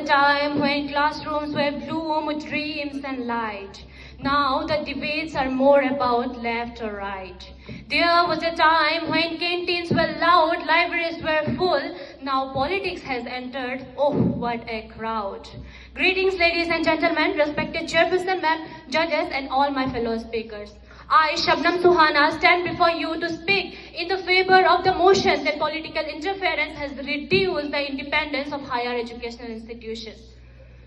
time when classrooms were blue with dreams and light. Now the debates are more about left or right. There was a time when canteens were loud, libraries were full. Now politics has entered. Oh, what a crowd. Greetings, ladies and gentlemen, respected chairperson, ma'am, judges, and all my fellow speakers. I, Shabnam Suhana, stand before you to speak in the favor of the motion that political interference has reduced the independence of higher educational institutions.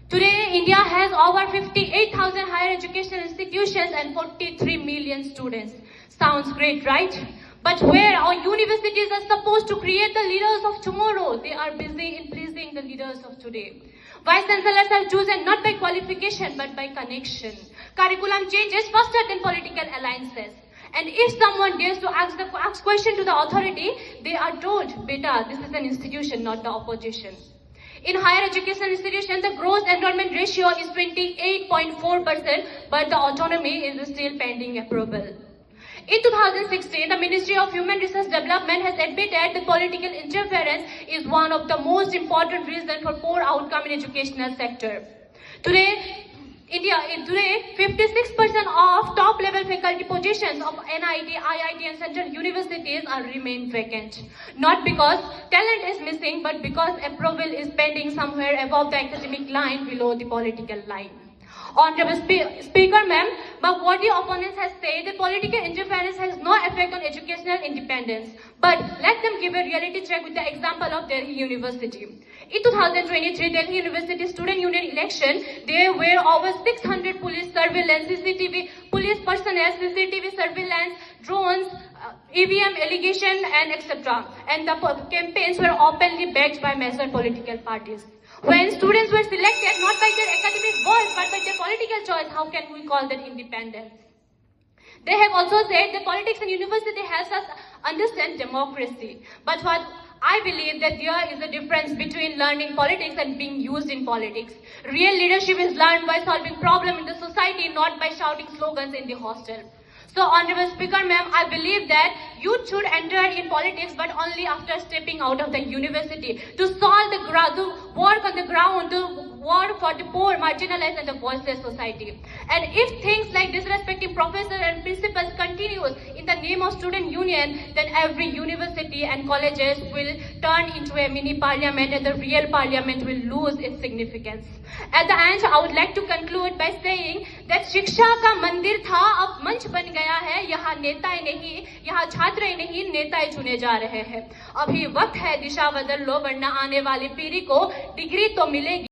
Today, India has over 58,000 higher educational institutions and 43 million students. Sounds great, right? But where our universities are supposed to create the leaders of tomorrow, they are busy in pleasing the leaders of today. Vice chancellors are chosen not by qualification but by connection. Curriculum changes faster than political alliances. And if someone dares to ask question to the authority, they are told, beta, this is an institution, not the opposition. In higher education institutions, the gross enrollment ratio is 28.4%, but the autonomy is still pending approval. In 2016, the Ministry of Human Resource Development has admitted that political interference is one of the most important reasons for poor outcome in educational sector. Today, 56% of top-level faculty positions of NIT, IIT and central universities are remain vacant. Not because talent is missing, but because approval is pending somewhere above the academic line below the political line. Honorable Speaker, ma'am, but what the opponents have said, that political interference has no effect on educational independence. But let them give a reality check with the example of Delhi University. In 2023 Delhi University Student Union election, there were over 600 police surveillance, CCTV, police personnel, CCTV surveillance, drones, EVM allegation, and etc. And the campaigns were openly backed by major political parties. When students were selected not by their academic worth but by their political choice, how can we call that independence? They have also said that politics and university helps us understand democracy. But what I believe that there is a difference between learning politics and being used in politics. Real leadership is learned by solving problems in the society, not by shouting slogans in the hostel. So, Honorable Speaker, ma'am, I believe that youth should enter in politics, but only after stepping out of the university to solve the ground, to work on the ground, to work for the poor, marginalized, and the voiceless society. And if things like disrespecting professors and principals continues in the name of student union, then every university and colleges will turn into a mini parliament, and the real parliament will lose its significance. At the end, I would like to conclude by saying that शिक्षा का मंदिर था, अब मंच बन गया है. यहाँ नेताएं नहीं, यहाँ छात्र नहीं, नेताएं चुने जा रहे हैं. अभी वक्त है दिशा बदल लो, वरना आने वाली पीढ़ी को डिग्री तो मिलेगी